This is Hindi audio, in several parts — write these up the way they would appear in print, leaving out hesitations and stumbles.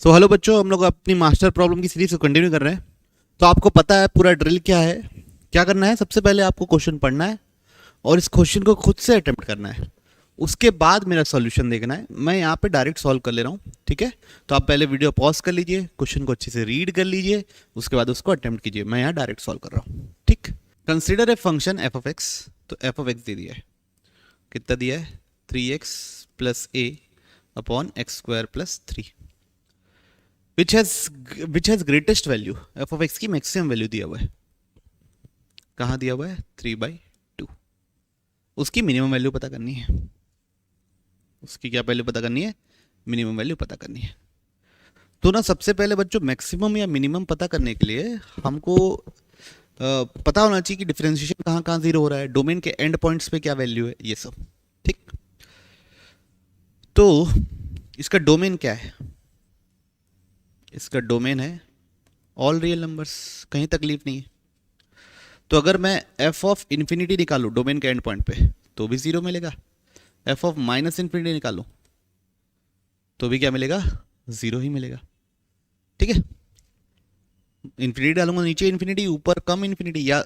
सो हेलो बच्चों, हम लोग अपनी मास्टर प्रॉब्लम की सीरीज को कंटिन्यू कर रहे हैं। तो आपको पता है पूरा ड्रिल क्या है। क्या करना है, सबसे पहले आपको क्वेश्चन पढ़ना है और इस क्वेश्चन को खुद से अटेम्प्ट करना है। उसके बाद मेरा सॉल्यूशन देखना है। मैं यहाँ पे डायरेक्ट सॉल्व कर ले रहा हूँ, ठीक है। तो आप पहले वीडियो पॉज कर लीजिए, क्वेश्चन को अच्छे से रीड कर लीजिए, उसके बाद उसको अटेम्प्ट कीजिए। मैं यहाँ डायरेक्ट सॉल्व कर रहा हूँ, ठीक। Consider a function F of x. तो एफ ऑफ एक्स दे दिया है, कितना दिया है, 3x plus A upon x square plus 3, which has greatest value. F of x की मैक्सिमम वैल्यू दिया हुआ है, कहाँ दिया हुआ है, 3/2। उसकी मिनिमम वैल्यू पता करनी है। उसकी क्या वैल्यू पता करनी है, मिनिमम वैल्यू पता करनी है। तो ना सबसे पहले बच्चों, मैक्सिमम या मिनिमम पता करने के लिए हमको पता होना चाहिए कि डिफरेंशिएशन कहाँ कहाँ जीरो हो रहा है, डोमेन के एंड पॉइंट्स पे क्या वैल्यू है, ये सब, ठीक। तो इसका डोमेन क्या है, इसका डोमेन है ऑल रियल नंबर्स, कहीं तकलीफ नहीं है। तो अगर मैं एफ ऑफ इन्फिनिटी निकालूँ डोमेन के एंड पॉइंट पे तो भी जीरो मिलेगा। एफ ऑफ माइनस इन्फिनिटी निकालूँ तो भी क्या मिलेगा, जीरो ही मिलेगा, ठीक है। इन्फिनिटी डालूंगा नीचे इन्फिनिटी, ऊपर कम इन्फिनिटी, या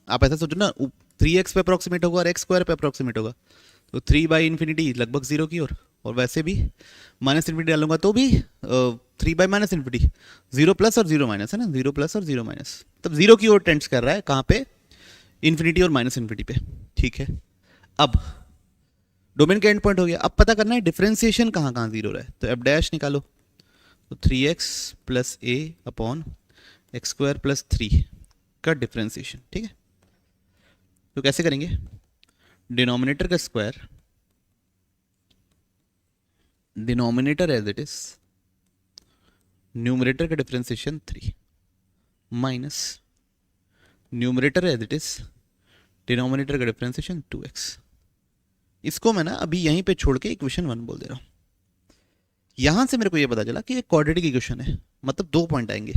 आप ऐसा सोचो ना, 3x पे अप्रोक्सीमेट होगा और एक्स स्क्वायर पे अप्रोक्सीमेट होगा, तो 3/इन्फिनिटी लगभग जीरो की ओर। और वैसे भी माइनस इन्फिनिटी डालूंगा तो भी 3/-इन्फिनिटी, जीरो प्लस और जीरो माइनस है ना, जीरो प्लस और जीरो माइनस, तब जीरो की ओर टेंड्स कर रहा है, कहाँ पे, इन्फिनिटी और माइनस इन्फिनिटी पे, ठीक है। अब डोमेन का एंड पॉइंट हो गया, अब पता करना है डिफरेंशिएशन कहाँ कहाँ जीरो रहा है। तो एफ डैश निकालो, तो 3x प्लस ए अपॉन एक्स स्क्वायर प्लस 3 का डिफरेंशिएशन, ठीक है। तो कैसे करेंगे, डिनोमिनेटर का square, denominator as it is, numerator का differentiation 3 minus numerator as it is, denominator का डिफरेंशिएशन 2x। इसको मैं ना अभी यहीं पे छोड़ के इक्वेशन 1 बोल दे रहा हूँ। यहां से मेरे को ये पता चला कि एक क्वाड्रेटिक इक्वेशन है, मतलब 2 पॉइंट आएंगे।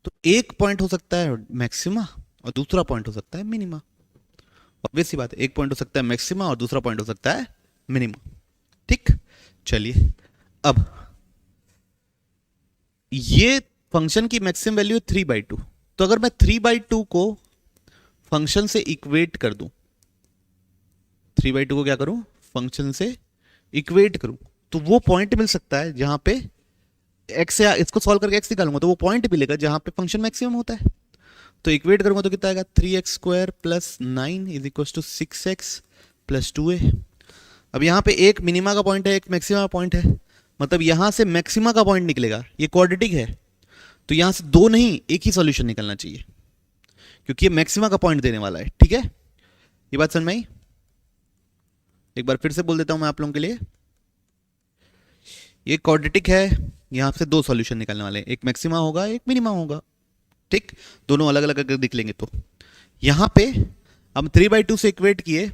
तो एक पॉइंट हो सकता है मैक्सिमा और दूसरा पॉइंट हो सकता है मिनिमा। ऑब्वियस सी बात है, एक पॉइंट हो सकता है मैक्सिमा और दूसरा पॉइंट हो सकता है मिनिमा, ठीक। चलिए, अब ये फंक्शन की मैक्सिमम वैल्यू है 3/2। तो अगर मैं 3/2 को फंक्शन से इक्वेट कर दूं, 3/2 को क्या करूं, फंक्शन से इक्वेट करूं, तो वो पॉइंट मिल सकता है जहां पे एक्स, या इसको सॉल्व करके एक्स निकालूंगा तो वो पॉइंट मिलेगा जहां पे फंक्शन मैक्सिमम होता है। तो इक्वेट करूंगा तो कितना आएगा, 3x square plus 9 is equal to 6x plus 2a। अब यहाँ पे एक मिनिमा का पॉइंट है, एक मैक्सिमा का पॉइंट है, मतलब यहाँ से मैक्सिमा का पॉइंट निकलेगा। ये क्वाड्रेटिक है तो यहाँ से दो नहीं, एक ही सॉल्यूशन निकलना चाहिए, क्योंकि ये मैक्सिमा का पॉइंट देने वाला है, ठीक है। ये बात समझ में आई। एक बार फिर से बोल देता हूं मैं आप लोगों के लिए, ये क्वाड्रेटिक है, यहाँ से दो सॉल्यूशन निकलने वाले हैं, एक मैक्सिमा होगा एक मिनिमा होगा, ठीक। दोनों अलग अलग अगर दिख लेंगे तो यहाँ पे हम 3/2 से इक्वेट किए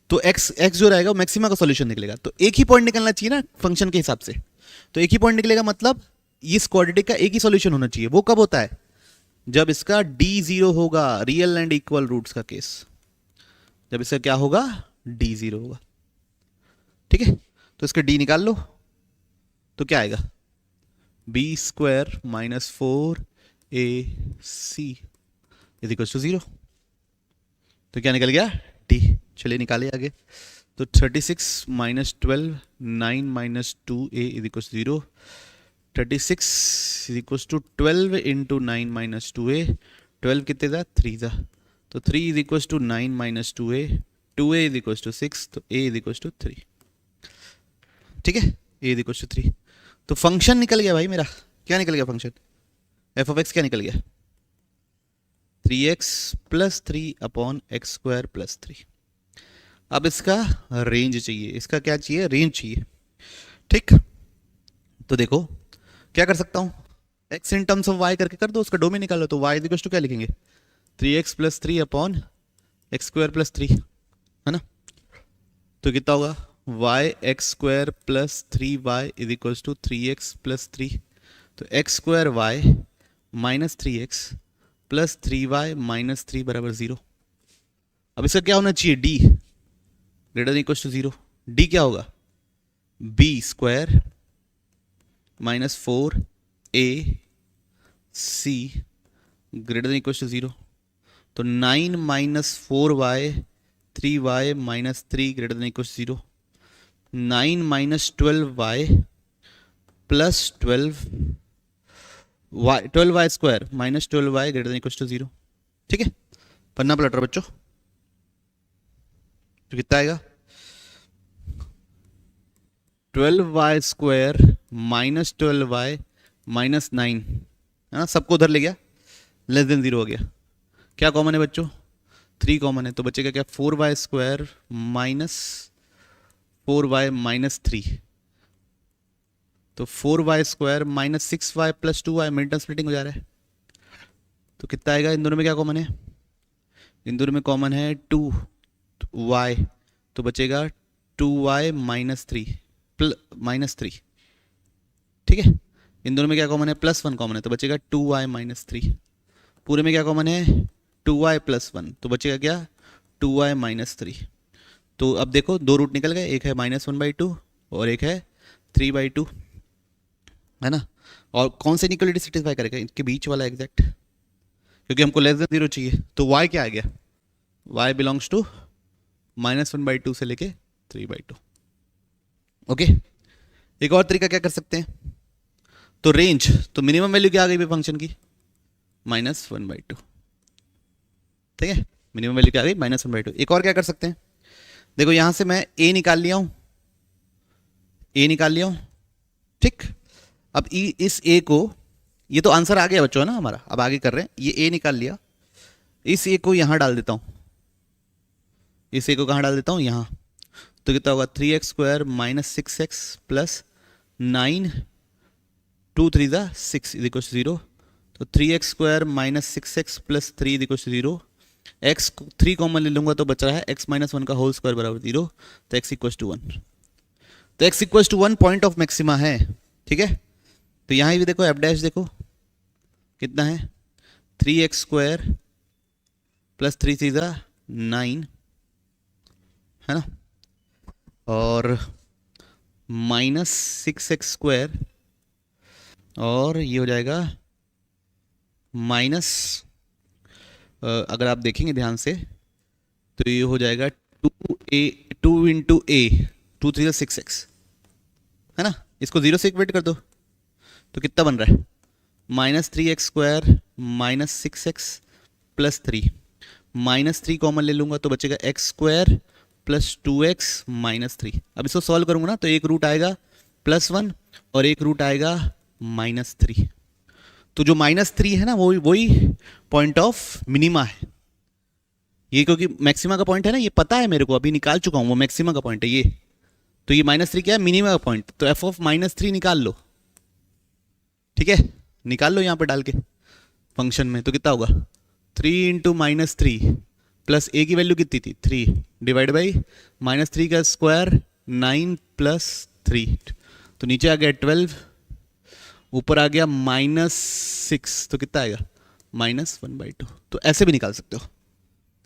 तो x जो रहेगा वो मैक्सिमा का सॉल्यूशन निकलेगा। तो एक ही पॉइंट निकलना चाहिए ना फंक्शन के हिसाब से, तो एक ही पॉइंट निकलेगा, मतलब इस क्वाड्रेटिक का एक ही सॉल्यूशन होना चाहिए। वो कब होता है, जब इसका d जीरो होगा, रियल एंड इक्वल रूट्स का केस, जब इसका क्या होगा, d जीरो होगा, ठीक है। तो इसका d निकाल लो तो क्या आएगा, b square minus 4ac is equal to 0। तो क्या निकल गया, d। चलिए निकालिए आगे। तो 36 minus 12, 9 minus 2a is equal to 0। 36 is equal to 12 into 9 minus 2a, 12 कितने था, 3 था, तो 3 is equal to 9 minus 2a, 2a is equal to 6, तो a इज इक्वल टू 3, ठीक है। a इज इक्वल टू 3, तो फंक्शन निकल गया भाई मेरा। क्या निकल गया फंक्शन, एफ ऑफ एक्स क्या निकल गया, 3x plus 3 upon x square plus 3। अब इसका रेंज चाहिए, इसका क्या चाहिए, रेंज चाहिए, ठीक। तो देखो क्या कर सकता हूं, x in terms of y करके कर दो, उसका डोमेन निकालो। तो y इक्वल टू क्या लिखेंगे, 3x plus 3 upon x square plus 3, है ना। तो कितना होगा, y x square plus 3y is equal to 3x plus 3। तो x square y minus 3x plus 3y minus 3 बराबर 0। अब इसका क्या होना चाहिए, d greater than equal to 0। d क्या होगा, b square minus 4 a c greater than equal to 0, तो 9 minus 4y 3y minus 3 greater than equal to 0, 9 minus 12y plus 12y square minus 12y greater than equal to 0। ठीक है, पन्ना पलट रहा बच्चों, तो कितना आएगा 12y square minus 12y minus 9, है ना, सबको उधर ले गया, लेस देन 0 हो गया। क्या कॉमन है बच्चों, 3 कॉमन है, तो बचेगा क्या 4y square minus 4y minus 3, तो 4y square minus 6y plus 2y, mid term splitting हो जा रहा है, तो कितना आएगा, इन दोनों में क्या कॉमन है, इन दोनों में कॉमन है 2y, तो बचेगा 2y माइनस 3 माइनस 3। ठीक है, इन दोनों में क्या कॉमन है, प्लस 1 कॉमन है, तो बचेगा 2y माइनस 3। पूरे में क्या कॉमन है 2y प्लस 1, तो बचेगा क्या 2y माइनस 3। तो अब देखो दो रूट निकल गए, एक है -1/2 और एक है 3/2, है ना। और कौन से इनइक्वालिटी सेटिस्फाई करेगा, इनके बीच वाला एग्जैक्ट, क्योंकि हमको लेस देन 0 चाहिए, तो y क्या आ गया, y बिलोंग्स टू -1/2 से लेके 3/2। ओके, एक और तरीका क्या कर सकते हैं, तो रेंज, तो मिनिमम वैल्यू क्या आ गई फंक्शन की -1/2। ठीक है, मिनिमम वैल्यू क्या आ गई -1/2। एक और क्या कर सकते हैं, देखो यहां से मैं a निकाल लिया हूं, a निकाल लिया हूं, ठीक। अब इस a को, ये तो आंसर आ गया बच्चों है ना हमारा, अब आगे कर रहे हैं, ये a निकाल लिया, इस a को यहां डाल देता हूं, इस a को कहां डाल देता हूं, यहां, तो कितना होगा 3x square minus 6x plus 9 2 3 ज़ा 6 इज इक्वल टू 0, तो 3x square minus 6x plus 3 is equal to 0, x 3 common ले लूंगा तो बच रहा है x माइनस 1 का होल स्क्वायर बराबर 0, तो x इक्वल टू 1, तो x equal to 1 point of maxima है। ठीक है, तो यहाँ भी देखो f डैश देखो कितना है 3x स्क्वायर प्लस 3 3 ज़ा 9, है ना, और माइनस 6x स्क्वायर, और ये हो जाएगा माइनस, अगर आप देखेंगे ध्यान से तो ये हो जाएगा 2 इंटू ए 2 3 6x, है ना, इसको 0 से इक्वेट कर दो तो कितना बन रहा है -3x square minus 6x plus 3, -3 common ले लूंगा तो बचेगा x square plus 2x minus 3। अब इसको सॉल्व करूंगा ना तो एक रूट आएगा +1 और एक रूट आएगा -3, तो जो -3 है ना वही पॉइंट ऑफ मिनिमा है, ये क्योंकि मैक्सिमा का पॉइंट है ना, ये पता है मेरे को, अभी निकाल चुका हूँ, वो मैक्सिमा का पॉइंट है ये, तो ये -3 क्या है मिनिमा का पॉइंट, तो f ऑफ -3 निकाल लो। ठीक है, निकाल लो यहाँ पे डाल के फंक्शन में, तो कितना होगा 3 इंटू -3 प्लस a की वैल्यू कितनी थी 3 डिवाइड बाई -3 का स्क्वायर 9 प्लस 3, तो नीचे आ गया 12, ऊपर आ गया -6, तो कितना आएगा -1/2। तो ऐसे भी निकाल सकते हो,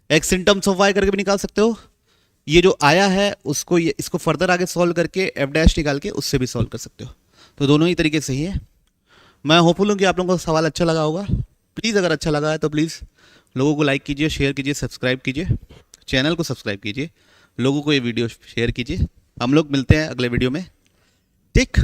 x in terms of y करके भी निकाल सकते हो, ये जो आया है उसको इसको फर्दर आगे सॉल्व करके f डैश निकाल के उससे भी सॉल्व कर सकते हो, तो दोनों ही तरीके सही है। मैं होपफुल हूँ कि आप लोगों को सवाल अच्छा लगा होगा। प्लीज़ अगर अच्छा लगा है तो प्लीज़ लोगों को लाइक कीजिए, शेयर कीजिए, सब्सक्राइब कीजिए, चैनल को सब्सक्राइब कीजिए, लोगों को ये वीडियो शेयर कीजिए। हम लोग मिलते हैं अगले वीडियो में, ठीक।